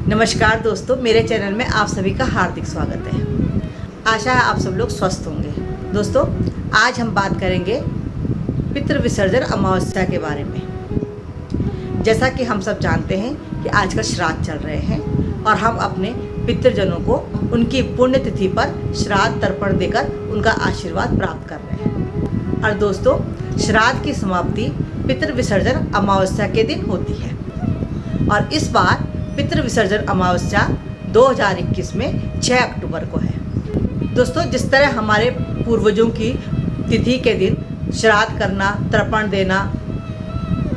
नमस्कार दोस्तों, मेरे चैनल में आप सभी का हार्दिक स्वागत है। आशा है आप सब लोग स्वस्थ होंगे। दोस्तों, आज हम बात करेंगे पितृ विसर्जन अमावस्या के बारे में। जैसा कि हम सब जानते हैं कि आजकल श्राद्ध चल रहे हैं और हम अपने पितृजनों को उनकी पुण्यतिथि पर श्राद्ध तर्पण देकर उनका आशीर्वाद प्राप्त कर रहे हैं। और दोस्तों, श्राद्ध की समाप्ति पितृ विसर्जन अमावस्या के दिन होती है और इस बार पितृ विसर्जन अमावस्या 2021 में 6 अक्टूबर को है। दोस्तों, जिस तरह हमारे पूर्वजों की तिथि के दिन श्राद्ध करना, तर्पण देना,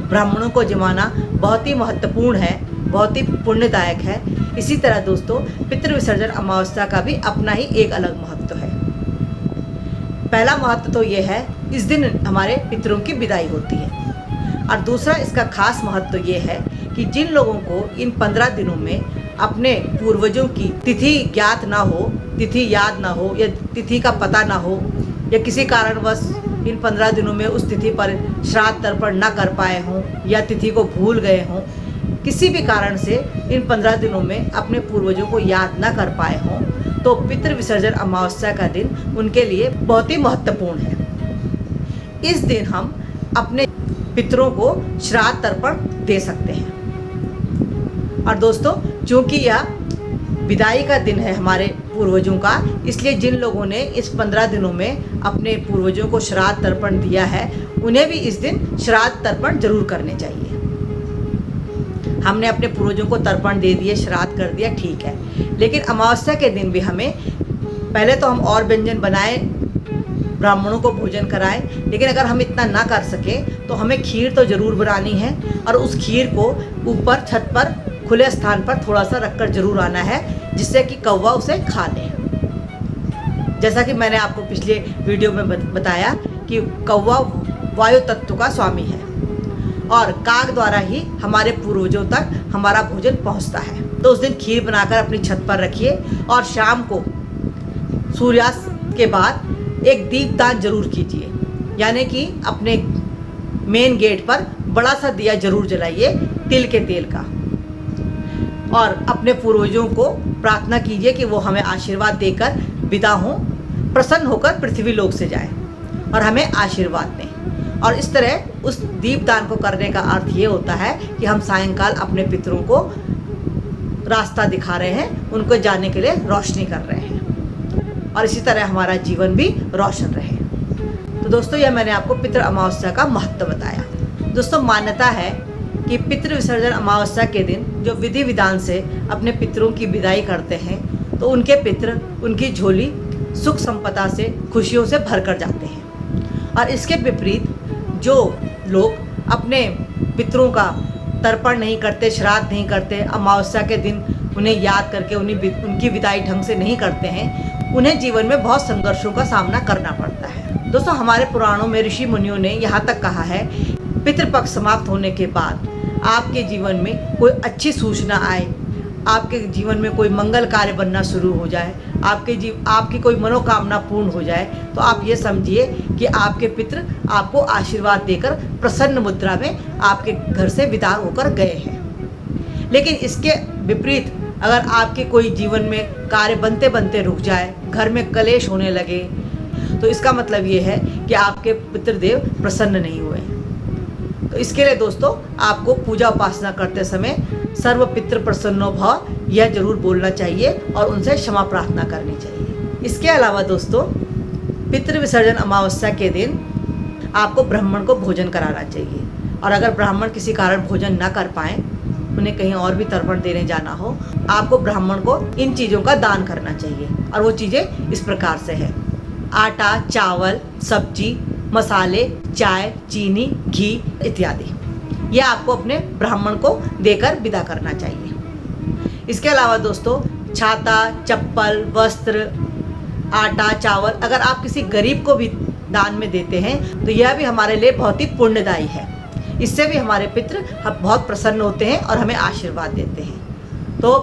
ब्राह्मणों को जिमाना बहुत ही महत्वपूर्ण है, बहुत ही पुण्यदायक है, इसी तरह दोस्तों पितृ विसर्जन अमावस्या का भी अपना ही एक अलग महत्व है। पहला महत्व तो ये है, इस दिन हमारे पितरों की विदाई होती है और दूसरा इसका खास महत्व ये है कि जिन लोगों को इन 15 दिनों में अपने पूर्वजों की तिथि ज्ञात ना हो, तिथि याद ना हो या तिथि का पता ना हो या किसी कारणवश इन 15 दिनों में उस तिथि पर श्राद्ध तर्पण ना कर पाए हों या तिथि को भूल गए हों, किसी भी कारण से इन 15 दिनों में अपने पूर्वजों को याद ना कर पाए हों, तो पितृ विसर्जन अमावस्या का दिन उनके लिए बहुत ही महत्वपूर्ण है। इस दिन हम अपने पितरों को श्राद्ध तर्पण दे सकते हैं। और दोस्तों, चूंकि यह विदाई का दिन है हमारे पूर्वजों का, इसलिए जिन लोगों ने इस 15 दिनों में अपने पूर्वजों को श्राद्ध तर्पण दिया है, उन्हें भी इस दिन श्राद्ध तर्पण जरूर करने चाहिए। हमने अपने पूर्वजों को तर्पण दे दिए, श्राद्ध कर दिया, ठीक है, लेकिन अमावस्या के दिन भी हमें पहले तो हम और व्यंजन बनाए, ब्राह्मणों को भोजन कराएं, लेकिन अगर हम इतना ना कर सके तो हमें खीर तो ज़रूर बनानी है और उस खीर को ऊपर छत पर खुले स्थान पर थोड़ा सा रखकर जरूर आना है, जिससे कि कौवा उसे खा ले। जैसा कि मैंने आपको पिछले वीडियो में बताया कि कौवा वायु तत्व का स्वामी है और काग द्वारा ही हमारे पूर्वजों तक हमारा भोजन पहुंचता है। तो उस दिन खीर बनाकर अपनी छत पर रखिए और शाम को सूर्यास्त के बाद एक दीपदान जरूर कीजिए, यानी कि अपने मेन गेट पर बड़ा सा दिया जरूर जलाइए तिल के तेल का, और अपने पूर्वजों को प्रार्थना कीजिए कि वो हमें आशीर्वाद देकर विदा हों, प्रसन्न होकर पृथ्वी लोक से जाएं और हमें आशीर्वाद दें। और इस तरह उस दीपदान को करने का अर्थ ये होता है कि हम सायंकाल अपने पितरों को रास्ता दिखा रहे हैं, उनको जाने के लिए रोशनी कर रहे हैं और इसी तरह हमारा जीवन भी रोशन रहे। तो दोस्तों, यह मैंने आपको पितृ अमावस्या का महत्व बताया। दोस्तों, मान्यता है कि पितृ विसर्जन अमावस्या के दिन जो विधि विधान से अपने पितरों की विदाई करते हैं, तो उनके पितृ, उनकी झोली सुख संपदा से, खुशियों से भर कर जाते हैं। और इसके विपरीत जो लोग अपने पितरों का तर्पण नहीं करते, श्राद्ध नहीं करते, अमावस्या के दिन उन्हें याद करके उनकी विदाई ढंग से नहीं करते हैं, उन्हें जीवन में बहुत संघर्षों का सामना करना पड़ता है। दोस्तों, हमारे पुराणों में ऋषि मुनियों ने यहाँ तक कहा है, पितृपक्ष समाप्त होने के बाद आपके जीवन में कोई अच्छी सूचना आए, आपके जीवन में कोई मंगल कार्य बनना शुरू हो जाए, आपकी कोई मनोकामना पूर्ण हो जाए, तो आप ये समझिए कि आपके पितृ आपको आशीर्वाद देकर प्रसन्न मुद्रा में आपके घर से विदा होकर गए हैं। लेकिन इसके विपरीत अगर आपके कोई जीवन में कार्य बनते बनते रुक जाए, घर में कलेश होने लगे, तो इसका मतलब ये है कि आपके पितृदेव प्रसन्न नहीं हुए। तो इसके लिए दोस्तों, आपको पूजा उपासना करते समय सर्व पितृ प्रसन्नो भव यह जरूर बोलना चाहिए और उनसे क्षमा प्रार्थना करनी चाहिए। इसके अलावा दोस्तों, पितृ विसर्जन अमावस्या के दिन आपको ब्राह्मण को भोजन कराना चाहिए और अगर ब्राह्मण किसी कारण भोजन ना कर पाएँ, उन्हें कहीं और भी तर्पण देने जाना हो, आपको ब्राह्मण को इन चीज़ों का दान करना चाहिए। और वो चीज़ें इस प्रकार से है: आटा, चावल, सब्जी, मसाले, चाय, चीनी, घी इत्यादि। ये आपको अपने ब्राह्मण को देकर विदा करना चाहिए। इसके अलावा दोस्तों, छाता, चप्पल, वस्त्र, आटा, चावल अगर आप किसी गरीब को भी दान में देते हैं, तो यह भी हमारे लिए बहुत ही पुण्यदायी है। इससे भी हमारे पितृ बहुत प्रसन्न होते हैं और हमें आशीर्वाद देते हैं। तो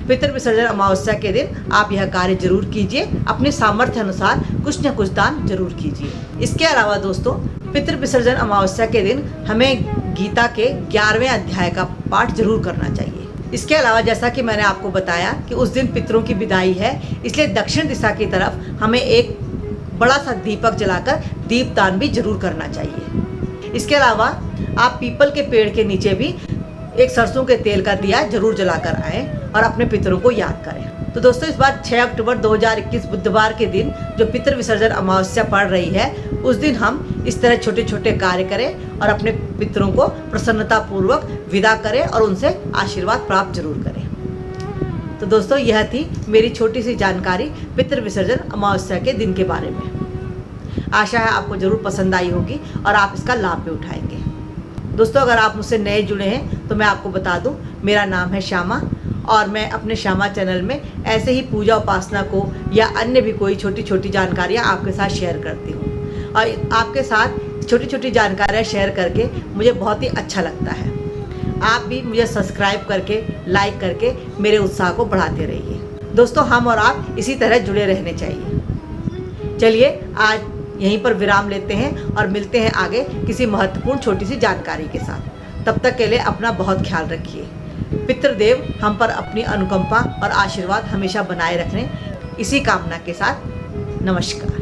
पितृ विसर्जन अमावस्या के दिन आप यह कार्य जरूर कीजिए, अपने सामर्थ्य अनुसार कुछ न कुछ दान जरूर कीजिए। इसके अलावा दोस्तों, पितृ विसर्जन अमावस्या के दिन हमें गीता के 11वें अध्याय का पाठ जरूर करना चाहिए। इसके अलावा जैसा कि मैंने आपको बताया कि उस दिन पितरों की विदाई है, इसलिए दक्षिण दिशा की तरफ हमें एक बड़ा सा दीपक जलाकर दीपदान भी जरूर करना चाहिए। इसके अलावा आप पीपल के पेड़ के नीचे भी एक सरसों के तेल का दिया जरूर जलाकर आएँ और अपने पितरों को याद करें। तो दोस्तों, इस बार 6 अक्टूबर 2021 बुधवार के दिन जो पितृ विसर्जन अमावस्या पड़ रही है, उस दिन हम इस तरह छोटे छोटे कार्य करें और अपने पितरों को प्रसन्नतापूर्वक विदा करें और उनसे आशीर्वाद प्राप्त जरूर करें। तो दोस्तों, यह थी मेरी छोटी सी जानकारी पितृ विसर्जन अमावस्या के दिन के बारे में। आशा है आपको जरूर पसंद आई होगी और आप इसका लाभ भी उठाएंगे। दोस्तों, अगर आप मुझसे नए जुड़े हैं तो मैं आपको बता दूं, मेरा नाम है श्यामा और मैं अपने श्यामा चैनल में ऐसे ही पूजा उपासना को या अन्य भी कोई छोटी छोटी जानकारियाँ आपके साथ शेयर करती हूँ। और आपके साथ छोटी छोटी जानकारियाँ शेयर करके मुझे बहुत ही अच्छा लगता है। आप भी मुझे सब्सक्राइब करके, लाइक करके मेरे उत्साह को बढ़ाते रहिए। दोस्तों, हम और आप इसी तरह जुड़े रहने चाहिए। चलिए आज यहीं पर विराम लेते हैं और मिलते हैं आगे किसी महत्वपूर्ण छोटी सी जानकारी के साथ। तब तक के लिए अपना बहुत ख्याल रखिए। पितृदेव हम पर अपनी अनुकंपा और आशीर्वाद हमेशा बनाए रखें, इसी कामना के साथ नमस्कार।